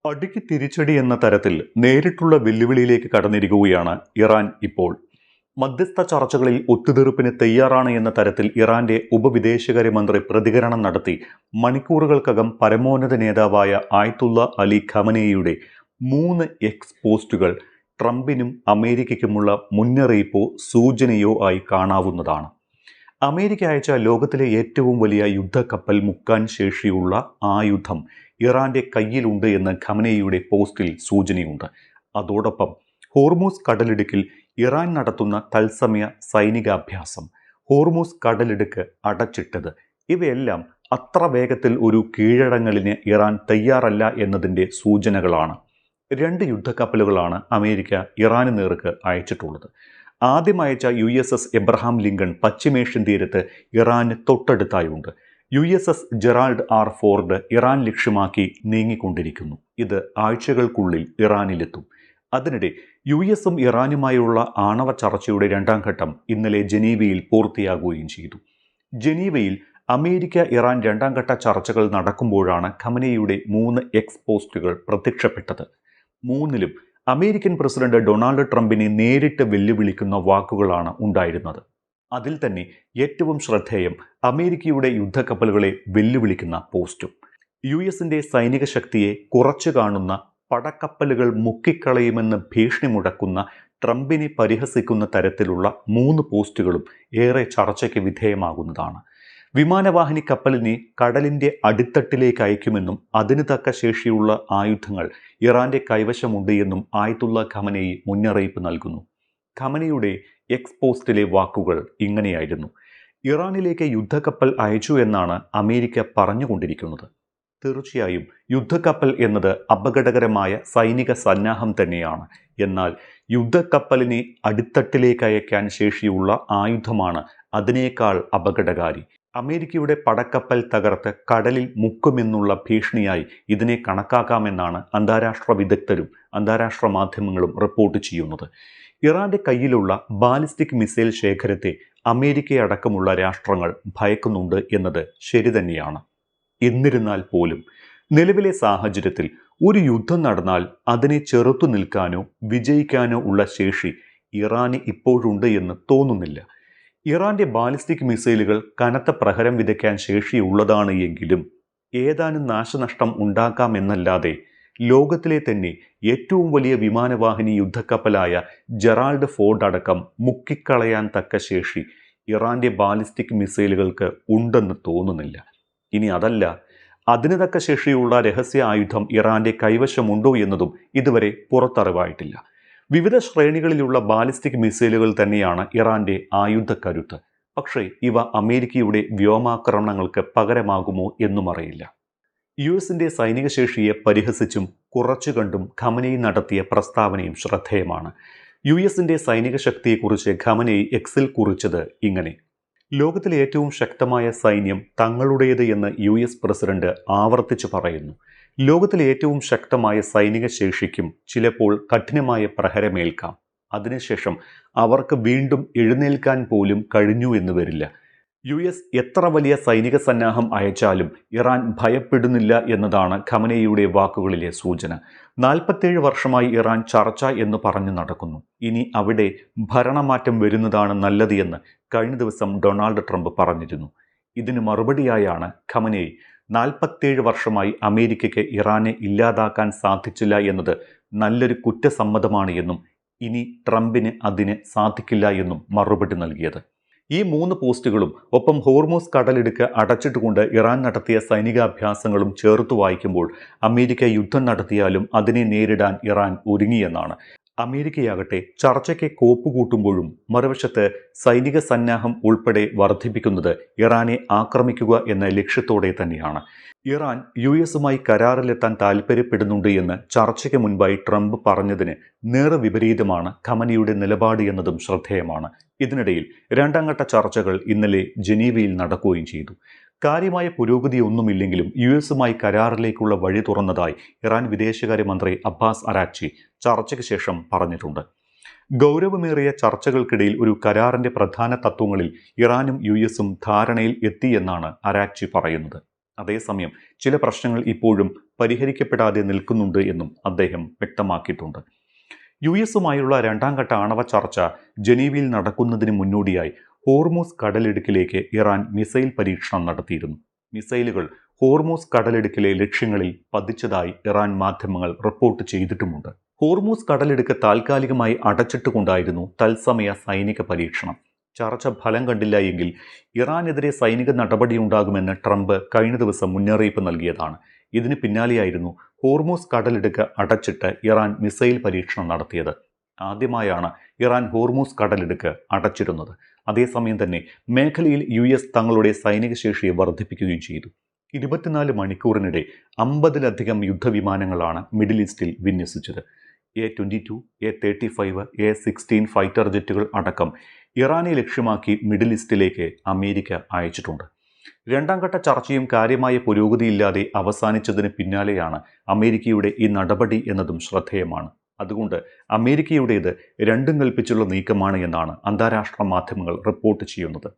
അടിക്ക് തിരിച്ചടി എന്ന തരത്തിൽ നേരിട്ടുള്ള വെല്ലുവിളിയിലേക്ക് കടന്നിരിക്കുകയാണ് ഇറാൻ ഇപ്പോൾ. മധ്യസ്ഥ ചർച്ചകളിൽ ഒത്തുതീർപ്പിന് തയ്യാറാണ് എന്ന തരത്തിൽ ഇറാന്റെ ഉപവിദേശകാര്യമന്ത്രി പ്രതികരണം നടത്തി മണിക്കൂറുകൾക്കകം പരമോന്നത നേതാവായ ആയത്തുള്ള അലി ഖമനേയിയുടെ 3 എക്സ് പോസ്റ്റുകൾ ട്രംപിനും അമേരിക്കയ്ക്കുമുള്ള മുന്നറിയിപ്പോ സൂചനയോ ആയി കാണാവുന്നതാണ്. അമേരിക്ക അയച്ച ലോകത്തിലെ ഏറ്റവും വലിയ യുദ്ധക്കപ്പൽ മുക്കാൻ ശേഷിയുള്ള ആയുധം ഇറാന്റെ കയ്യിലുണ്ട് എന്ന് ഖമനേയിയുടെ പോസ്റ്റിൽ സൂചനയുണ്ട്. അതോടൊപ്പം ഹോർമൂസ് കടലിടുക്കിൽ ഇറാൻ നടത്തുന്ന തത്സമയ സൈനികാഭ്യാസം, ഹോർമൂസ് കടലിടുക്ക് അടച്ചിട്ടത്, ഇവയെല്ലാം അത്ര വേഗത്തിൽ ഒരു കീഴടങ്ങലിന് ഇറാൻ തയ്യാറല്ല എന്നതിൻ്റെ സൂചനകളാണ്. 2 യുദ്ധക്കപ്പലുകളാണ് അമേരിക്ക ഇറാന് നേർക്ക് അയച്ചിട്ടുള്ളത്. ആദ്യം അയച്ച USS എബ്രഹാം ലിങ്കൺ പശ്ചിമേഷ്യൻ തീരത്ത് ഇറാന് തൊട്ടടുത്തായുണ്ട്. USS Gerald R Ford Iran ലക്ഷ്യമാക്കി നീങ്ങിക്കൊണ്ടിരിക്കുന്നു. ഇത് ആഴ്ചകൾക്കുള്ളിൽ ഇറാനിലെത്തും. അതിനിടെ US-ഉം ഇറാനുമായുള്ള ആണവ ചർച്ചയുടെ 2ാം ഘട്ടം ഇന്നലെ ജനീവയിൽ പൂർത്തിയാകുകയും ചെയ്തു. ജനീവയിൽ അമേരിക്ക ഇറാൻ 2ാം ഘട്ട ചർച്ചകൾ നടക്കുമ്പോഴാണ് ഖമനേയിയുടെ 3 എക്സ് പോസ്റ്റുകൾ പ്രത്യക്ഷപ്പെട്ടത്. 3ലും അമേരിക്കൻ പ്രസിഡന്റ് ഡൊണാൾഡ് ട്രംപിനെ നേരിട്ട് വെല്ലുവിളിക്കുന്ന വാക്കുകളാണ് ഉണ്ടായിരുന്നത്. അതിൽ തന്നെ ഏറ്റവും ശ്രദ്ധേയം അമേരിക്കയുടെ യുദ്ധക്കപ്പലുകളെ വെല്ലുവിളിക്കുന്ന പോസ്റ്റും. US-ന്റെ സൈനിക ശക്തിയെ കുറച്ചു കാണുന്ന, പടക്കപ്പലുകൾ മുക്കിക്കളയുമെന്ന് ഭീഷണി മുഴക്കുന്ന ട്രംപിനെ പരിഹസിക്കുന്ന തരത്തിലുള്ള 3 പോസ്റ്റുകളും ഏറെ ചർച്ചയ്ക്ക് വിധേയമാകുന്നതാണ്. വിമാനവാഹിനി കപ്പലിനെ കടലിന്റെ അടിത്തട്ടിലേക്ക് അയക്കുമെന്നും അതിന് തക്ക ശേഷിയുള്ള ആയുധങ്ങൾ ഇറാന്റെ കൈവശമുണ്ട് എന്നും ആയത്തുള്ള ഖമനേയി മുന്നറിയിപ്പ് നൽകുന്നു. ഖമനേയിയുടെ എക്സ് പോസ്റ്റിലെ വാക്കുകൾ ഇങ്ങനെയായിരുന്നു: ഇറാനിലേക്ക് യുദ്ധക്കപ്പൽ അയച്ചു എന്നാണ് അമേരിക്ക പറഞ്ഞുകൊണ്ടിരിക്കുന്നത്. തീർച്ചയായും യുദ്ധക്കപ്പൽ എന്നത് അപകടകരമായ സൈനിക സന്നാഹം തന്നെയാണ്. എന്നാൽ യുദ്ധക്കപ്പലിനെ അടിത്തട്ടിലേക്ക് അയക്കാൻ ശേഷിയുള്ള ആയുധമാണ് അതിനേക്കാൾ അപകടകാരി. അമേരിക്കയുടെ പടക്കപ്പൽ തകർത്ത് കടലിൽ മുക്കുമെന്നുള്ള ഭീഷണിയായി ഇതിനെ കണക്കാക്കാമെന്നാണ് അന്താരാഷ്ട്ര വിദഗ്ധരും അന്താരാഷ്ട്ര മാധ്യമങ്ങളും റിപ്പോർട്ട് ചെയ്യുന്നത്. ഇറാന്റെ കയ്യിലുള്ള ബാലിസ്റ്റിക് മിസൈൽ ശേഖരത്തെ അമേരിക്കയടക്കമുള്ള രാഷ്ട്രങ്ങൾ ഭയക്കുന്നുണ്ട് എന്നത് ശരി തന്നെയാണ്. എന്നിരുന്നാൽ പോലും നിലവിലെ സാഹചര്യത്തിൽ ഒരു യുദ്ധം നടന്നാൽ അതിനെ ചെറുത്തു നിൽക്കാനോ വിജയിക്കാനോ ഉള്ള ശേഷി ഇറാന് ഇപ്പോഴുണ്ട് എന്ന് തോന്നുന്നില്ല. ഇറാന്റെ ബാലിസ്റ്റിക് മിസൈലുകൾ കനത്ത പ്രഹരം വിതയ്ക്കാൻ ശേഷിയുള്ളതാണ് എങ്കിലും ഏതാനും നാശനഷ്ടം ഉണ്ടാക്കാമെന്നല്ലാതെ ലോകത്തിലെ തന്നെ ഏറ്റവും വലിയ വിമാനവാഹിനി യുദ്ധക്കപ്പലായ ജെറാൾഡ് ഫോർഡ് അടക്കം മുക്കിക്കളയാൻ തക്ക ശേഷി ഇറാന്റെ ബാലിസ്റ്റിക് മിസൈലുകൾക്ക് ഉണ്ടെന്ന് തോന്നുന്നില്ല. ഇനി അതല്ല, അതിന് തക്ക ശേഷിയുള്ള രഹസ്യ ആയുധം ഇറാന്റെ കൈവശമുണ്ടോ എന്നതും ഇതുവരെ പുറത്തറിവായിട്ടില്ല. വിവിധ ശ്രേണികളിലുള്ള ബാലിസ്റ്റിക് മിസൈലുകൾ തന്നെയാണ് ഇറാന്റെ ആയുധ കരുത്ത്. പക്ഷേ ഇവ അമേരിക്കയുടെ വ്യോമാക്രമണങ്ങൾക്ക് പകരമാകുമോ എന്നും അറിയില്ല. US-ന്റെ സൈനിക ശേഷിയെ പരിഹസിച്ചും കുറച്ചു കണ്ടും ഖമനേയി നടത്തിയ പ്രസ്താവനയും ശ്രദ്ധേയമാണ്. US-ന്റെ സൈനിക ശക്തിയെക്കുറിച്ച് ഖമനേയി എക്സിൽ കുറിച്ചത് ഇങ്ങനെ: ലോകത്തിലെ ഏറ്റവും ശക്തമായ സൈന്യം തങ്ങളുടേത് എന്ന് US പ്രസിഡന്റ് ആവർത്തിച്ചു പറയുന്നു. ലോകത്തിലെ ഏറ്റവും ശക്തമായ സൈനിക ശേഷിക്കും ചിലപ്പോൾ കഠിനമായ പ്രഹരമേൽക്കാം. അതിനുശേഷം അവർക്ക് വീണ്ടും എഴുന്നേൽക്കാൻ പോലും കഴിഞ്ഞു എന്ന് വരില്ല. US എത്ര വലിയ സൈനിക സന്നാഹം അയച്ചാലും ഇറാൻ ഭയപ്പെടുന്നില്ല എന്നതാണ് ഖമനേയിയുടെ വാക്കുകളിലെ സൂചന. 47 വർഷമായി ഇറാൻ ചർച്ച എന്ന് പറഞ്ഞു നടക്കുന്നു. ഇനി അവിടെ ഭരണമാറ്റം വരുന്നതാണ് നല്ലത് എന്ന് കഴിഞ്ഞ ദിവസം ഡൊണാൾഡ് ട്രംപ് പറഞ്ഞിരുന്നു. ഇതിന് മറുപടിയായാണ് ഖമനേയി 47 വർഷമായി അമേരിക്കയ്ക്ക് ഇറാനെ ഇല്ലാതാക്കാൻ സാധിച്ചില്ല എന്നത് നല്ലൊരു കുറ്റസമ്മതമാണ് എന്നും ഇനി ട്രംപിന് അതിന് സാധിക്കില്ല എന്നും മറുപടി നൽകിയത്. ഈ 3 പോസ്റ്റുകളും ഒപ്പം ഹോർമൂസ് കടലിടുക്ക് അടച്ചിട്ടുകൊണ്ട് ഇറാൻ നടത്തിയ സൈനികാഭ്യാസങ്ങളും ചേർത്തു വായിക്കുമ്പോൾ അമേരിക്ക യുദ്ധം നടത്തിയാലും അതിനെ നേരിടാൻ ഇറാൻ ഒരുങ്ങിയെന്നാണ്. അമേരിക്കയാകട്ടെ ചർച്ചയ്ക്ക് കോപ്പുകൂട്ടുമ്പോഴും മറുവശത്ത് സൈനിക സന്നാഹം ഉൾപ്പെടെ വർദ്ധിപ്പിക്കുന്നത് ഇറാനെ ആക്രമിക്കുക എന്ന ലക്ഷ്യത്തോടെ തന്നെയാണ്. ഇറാൻ US-ഉമായി കരാറിലെത്താൻ താൽപ്പര്യപ്പെടുന്നുണ്ട് എന്ന് ചർച്ചയ്ക്ക് മുൻപായി ട്രംപ് പറഞ്ഞതിന് നേർവിപരീതമാണ് ഖമനേയിയുടെ നിലപാട് എന്നതും ശ്രദ്ധേയമാണ്. ഇതിനിടയിൽ 2ാം ഘട്ട ചർച്ചകൾ ഇന്നലെ ജനീവയിൽ നടക്കുകയും ചെയ്തു. കാര്യമായ പുരോഗതിയൊന്നുമില്ലെങ്കിലും US-ഉമായി കരാറിലേക്കുള്ള വഴി തുറന്നതായി ഇറാൻ വിദേശകാര്യമന്ത്രി അബ്ബാസ് അരാക്ചി ചർച്ചയ്ക്ക് ശേഷം പറഞ്ഞിട്ടുണ്ട്. ഗൗരവമേറിയ ചർച്ചകൾക്കിടയിൽ ഒരു കരാറിന്റെ പ്രധാന തത്വങ്ങളിൽ ഇറാനും US-ഉം ധാരണയിൽ എത്തിയെന്നാണ് അരാക്ചി പറയുന്നത്. അതേസമയം ചില പ്രശ്നങ്ങൾ ഇപ്പോഴും പരിഹരിക്കപ്പെടാതെ നിൽക്കുന്നുണ്ട് എന്നും അദ്ദേഹം വ്യക്തമാക്കിയിട്ടുണ്ട്. യുഎസുമായുള്ള രണ്ടാം ഘട്ട ആണവ ചർച്ച ജനീവയിൽ നടക്കുന്നതിന് മുന്നോടിയായി ഹോർമൂസ് കടലിടുക്കിലേക്ക് ഇറാൻ മിസൈൽ പരീക്ഷണം നടത്തിയിരുന്നു. മിസൈലുകൾ ഹോർമൂസ് കടലിടുക്കിലെ ലക്ഷ്യങ്ങളിൽ പതിച്ചതായി ഇറാൻ മാധ്യമങ്ങൾ റിപ്പോർട്ട് ചെയ്തിട്ടുമുണ്ട്. ഹോർമൂസ് കടലിടുക്ക് താൽക്കാലികമായി അടച്ചിട്ടുകൊണ്ടായിരുന്നു തത്സമയ സൈനിക പരീക്ഷണം. ചർച്ച ഫലം കണ്ടില്ല എങ്കിൽ ഇറാനെതിരെ സൈനിക നടപടിയുണ്ടാകുമെന്ന് ട്രംപ് കഴിഞ്ഞ ദിവസം മുന്നറിയിപ്പ് നൽകിയതാണ്. ഇതിന് പിന്നാലെയായിരുന്നു ഹോർമൂസ് കടലിടുക്ക് അടച്ചിട്ട് ഇറാൻ മിസൈൽ പരീക്ഷണം നടത്തിയത്. ആദ്യമായാണ് ഇറാൻ ഹോർമൂസ് കടലിടുക്ക് അടച്ചിരുന്നത്. അതേസമയം തന്നെ മേഖലയിൽ യുഎസ് തങ്ങളുടെ സൈനിക ശേഷിയെ വർദ്ധിപ്പിക്കുകയും ചെയ്തു. 24 മണിക്കൂറിനിടെ 50-ലധികം യുദ്ധവിമാനങ്ങളാണ് മിഡിൽ ഈസ്റ്റിൽ വിന്യസിച്ചത്. A-22, A-35, A-16 ഫൈറ്റർ ജെറ്റുകൾ അടക്കം ഇറാനെ ലക്ഷ്യമാക്കി മിഡിൽ ഈസ്റ്റിലേക്ക് അമേരിക്ക അയച്ചിട്ടുണ്ട്. രണ്ടാം ഘട്ട ചർച്ചയും കാര്യമായ പുരോഗതിയില്ലാതെ അവസാനിച്ചതിന് പിന്നാലെയാണ് അമേരിക്കയുടെ ഈ നടപടി എന്നതും ശ്രദ്ധേയമാണ്. അതുകൊണ്ട് അമേരിക്കയുടേത് രണ്ടും കൽപ്പിച്ചുള്ള നീക്കമാണ് എന്നാണ് അന്താരാഷ്ട്ര മാധ്യമങ്ങൾ റിപ്പോർട്ട് ചെയ്യുന്നത്.